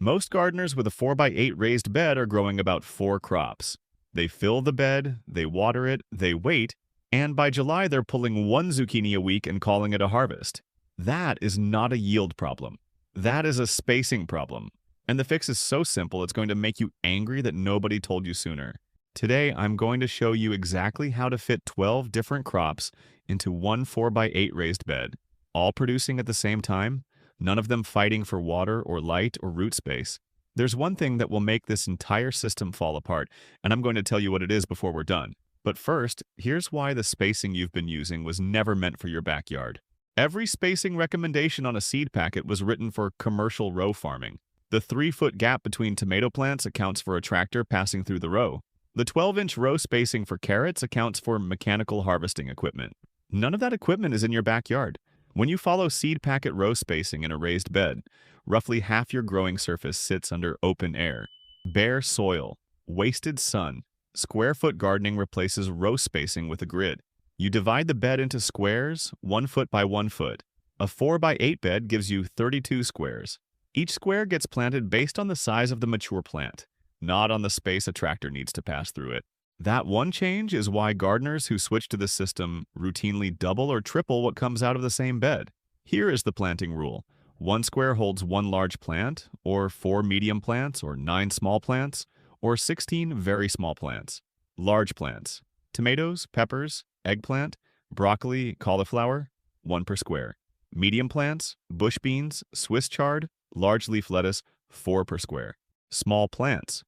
Most gardeners with a 4x8 raised bed are growing about 4 crops. They fill the bed, they water it, they wait, and by July they're pulling one zucchini a week and calling it a harvest. That is not a yield problem. That is a spacing problem. And the fix is so simple it's going to make you angry that nobody told you sooner. Today I'm going to show you exactly how to fit 12 different crops into one 4x8 raised bed, all producing at the same time, none of them fighting for water or light or root space. There's one thing that will make this entire system fall apart, and I'm going to tell you what it is before we're done. But first, here's why the spacing you've been using was never meant for your backyard. Every spacing recommendation on a seed packet was written for commercial row farming. The 3-foot gap between tomato plants accounts for a tractor passing through the row. The 12-inch row spacing for carrots accounts for mechanical harvesting equipment. None of that equipment is in your backyard. When you follow seed packet row spacing in a raised bed, roughly half your growing surface sits under open air. Bare soil, wasted sun. Square-foot gardening replaces row spacing with a grid. You divide the bed into squares, 1 foot by 1 foot. A 4x8 bed gives you 32 squares. Each square gets planted based on the size of the mature plant, not on the space a tractor needs to pass through it. That one change is why gardeners who switch to this system routinely double or triple what comes out of the same bed. Here is the planting rule. 1 square holds 1 large plant, or 4 medium plants, or 9 small plants, or 16 very small plants. Large plants: tomatoes, peppers, eggplant, broccoli, cauliflower, 1 per square. Medium plants: bush beans, Swiss chard, large leaf lettuce, 4 per square. Small plants: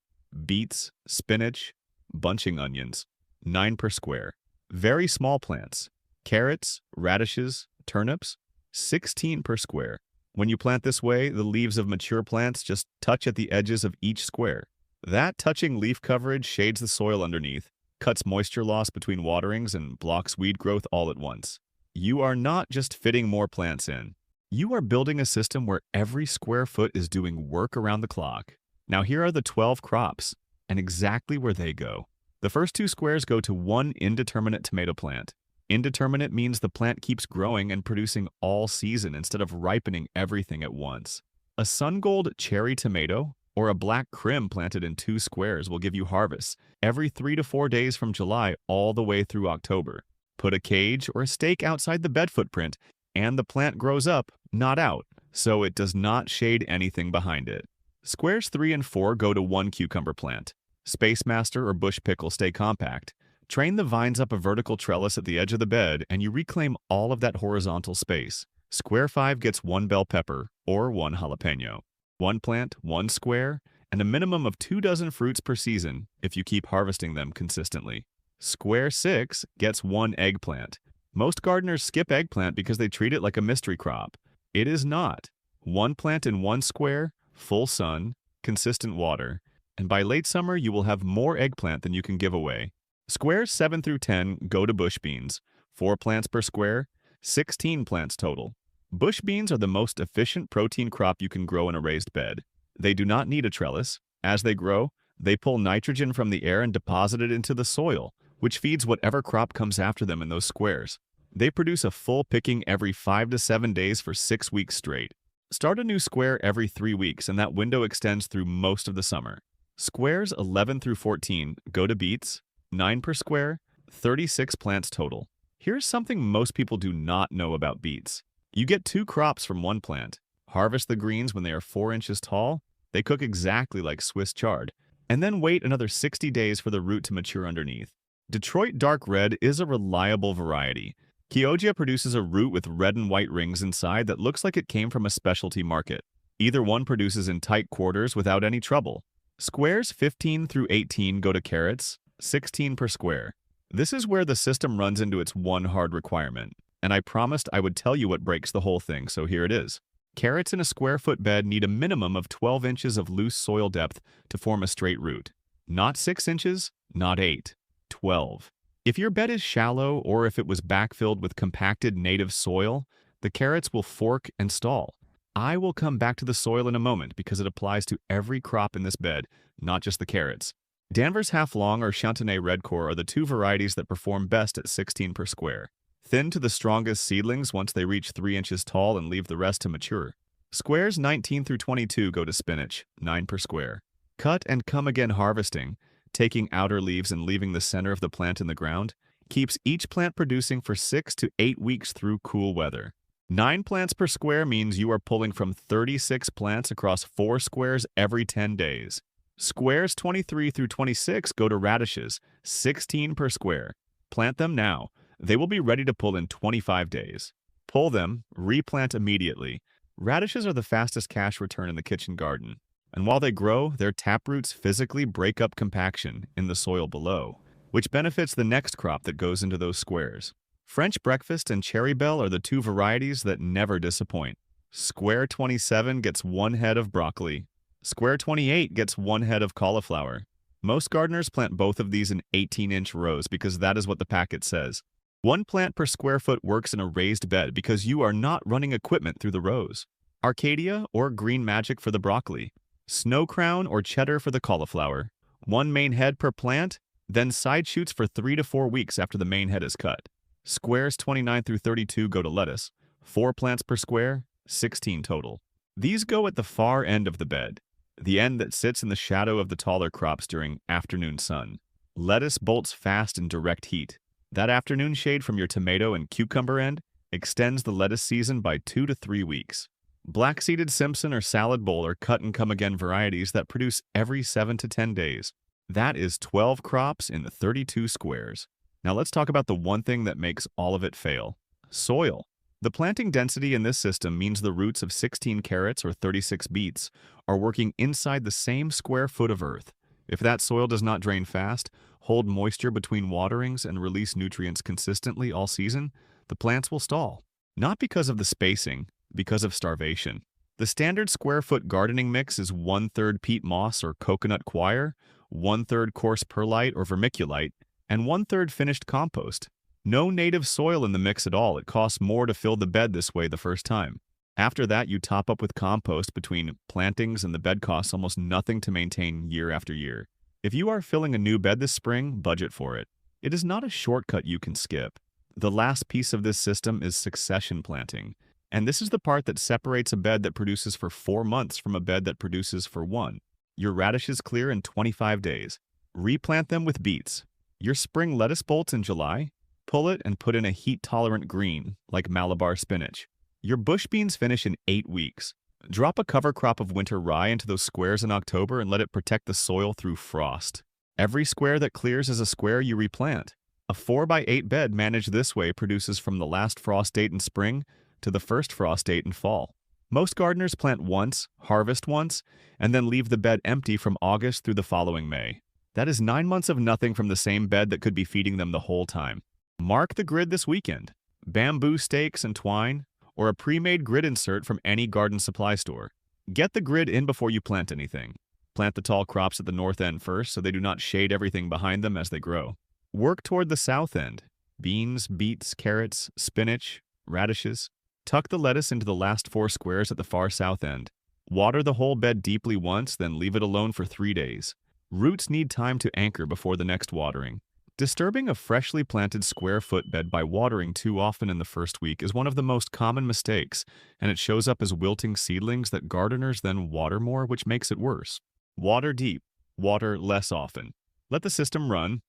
beets, spinach, bunching onions, 9 per square. Very small plants: carrots, radishes, turnips, 16 per square. When you plant this way, the leaves of mature plants just touch at the edges of each square. That touching leaf coverage shades the soil underneath, cuts moisture loss between waterings, and blocks weed growth all at once. You are not just fitting more plants in. You are building a system where every square foot is doing work around the clock. Now here are the 12 crops, and exactly where they go. The first 2 squares go to one indeterminate tomato plant. Indeterminate means the plant keeps growing and producing all season instead of ripening everything at once. A sun-gold cherry tomato or a black crim planted in 2 squares will give you harvests every 3 to 4 days from July all the way through October. Put a cage or a stake outside the bed footprint, and the plant grows up, not out, so it does not shade anything behind it. Squares 3 and 4 go to 1 cucumber plant. Space Master or bush pickle stay compact. Train the vines up a vertical trellis at the edge of the bed, and you reclaim all of that horizontal space. Square 5 gets 1 bell pepper or 1 jalapeno. 1 plant, 1 square, and a minimum of 2 dozen fruits per season if you keep harvesting them consistently. Square 6 gets 1 eggplant. Most gardeners skip eggplant because they treat it like a mystery crop. It is not. 1 plant in 1 square, full sun, consistent water, and by late summer you will have more eggplant than you can give away. Squares 7 through 10 go to bush beans. 4 plants per square, 16 plants total. Bush beans are the most efficient protein crop you can grow in a raised bed. They do not need a trellis. As they grow, they pull nitrogen from the air and deposit it into the soil, which feeds whatever crop comes after them in those squares. They produce a full picking every 5 to 7 days for 6 weeks straight. Start a new square every 3 weeks, and that window extends through most of the summer. Squares 11 through 14 go to beets, 9 per square, 36 plants total. Here's something most people do not know about beets. You get 2 crops from 1 plant. Harvest the greens when they are 4 inches tall. They cook exactly like Swiss chard. And then wait another 60 days for the root to mature underneath. Detroit Dark Red is a reliable variety. Chioggia produces a root with red and white rings inside that looks like it came from a specialty market. Either one produces in tight quarters without any trouble. Squares 15 through 18 go to carrots, 16 per square. This is where the system runs into its one hard requirement. And I promised I would tell you what breaks the whole thing, so here it is. Carrots in a square-foot bed need a minimum of 12 inches of loose soil depth to form a straight root. Not 6 inches, not 8, 12. If your bed is shallow or if it was backfilled with compacted native soil, the carrots will fork and stall. I will come back to the soil in a moment because it applies to every crop in this bed, not just the carrots. Danvers Half-Long or Chantenay Redcore are the 2 varieties that perform best at 16 per square. Thin to the strongest seedlings once they reach 3 inches tall and leave the rest to mature. Squares 19 through 22 go to spinach, 9 per square. Cut and come again harvesting, taking outer leaves and leaving the center of the plant in the ground, keeps each plant producing for 6 to 8 weeks through cool weather. 9 plants per square means you are pulling from 36 plants across 4 squares every 10 days. Squares 23 through 26 go to radishes, 16 per square. Plant them now. They will be ready to pull in 25 days. Pull them, replant immediately. Radishes are the fastest cash return in the kitchen garden, and while they grow, their taproots physically break up compaction in the soil below, which benefits the next crop that goes into those squares. French breakfast and cherry bell are the 2 varieties that never disappoint. Square 27 gets 1 head of broccoli. Square 28 gets 1 head of cauliflower. Most gardeners plant both of these in 18-inch rows because that is what the packet says. 1 plant per square foot works in a raised bed because you are not running equipment through the rows. Arcadia or Green Magic for the broccoli. Snow Crown or Cheddar for the cauliflower. 1 main head per plant, then side shoots for 3 to 4 weeks after the main head is cut. Squares 29 through 32 go to lettuce. 4 plants per square, 16 total. These go at the far end of the bed, the end that sits in the shadow of the taller crops during afternoon sun. Lettuce bolts fast in direct heat. That afternoon shade from your tomato and cucumber end extends the lettuce season by 2 to 3 weeks. Black-seeded Simpson or salad bowl are cut and come again varieties that produce every 7 to 10 days. That is 12 crops in the 32 squares. Now let's talk about the one thing that makes all of it fail: soil. The planting density in this system means the roots of 16 carrots or 36 beets are working inside the same square foot of earth. If that soil does not drain fast, hold moisture between waterings, and release nutrients consistently all season, the plants will stall. Not because of the spacing, because of starvation. The standard square foot gardening mix is 1/3 peat moss or coconut coir, 1/3 coarse perlite or vermiculite, and 1/3 finished compost. No native soil in the mix at all. It costs more to fill the bed this way the first time. After that, you top up with compost between plantings, and the bed costs almost nothing to maintain year after year. If you are filling a new bed this spring, budget for it. It is not a shortcut you can skip. The last piece of this system is succession planting, and this is the part that separates a bed that produces for 4 months from a bed that produces for 1. Your radishes clear in 25 days. Replant them with beets. Your spring lettuce bolts in July. Pull it and put in a heat-tolerant green, like Malabar spinach. Your bush beans finish in 8 weeks. Drop a cover crop of winter rye into those squares in October and let it protect the soil through frost. Every square that clears is a square you replant. A 4x8 bed managed this way produces from the last frost date in spring to the first frost date in fall. Most gardeners plant once, harvest once, and then leave the bed empty from August through the following May. That is 9 months of nothing from the same bed that could be feeding them the whole time. Mark the grid this weekend. Bamboo stakes and twine, or a pre-made grid insert from any garden supply store. Get the grid in before you plant anything. Plant the tall crops at the north end first so they do not shade everything behind them as they grow. Work toward the south end. Beans, beets, carrots, spinach, radishes. Tuck the lettuce into the last 4 squares at the far south end. Water the whole bed deeply once, then leave it alone for 3 days. Roots need time to anchor before the next watering. Disturbing a freshly planted square foot bed by watering too often in the first week is one of the most common mistakes, and it shows up as wilting seedlings that gardeners then water more, which makes it worse. Water deep, water less often. Let the system run.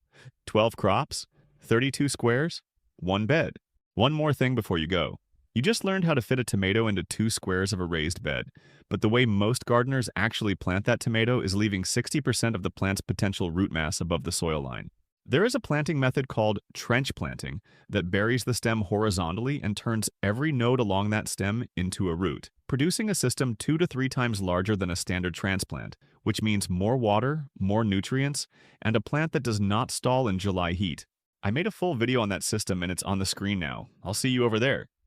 12 crops, 32 squares, 1 bed. One more thing before you go. You just learned how to fit a tomato into 2 squares of a raised bed, but the way most gardeners actually plant that tomato is leaving 60% of the plant's potential root mass above the soil line. There is a planting method called trench planting that buries the stem horizontally and turns every node along that stem into a root, producing a system 2 to 3 times larger than a standard transplant, which means more water, more nutrients, and a plant that does not stall in July heat. I made a full video on that system and it's on the screen now. I'll see you over there.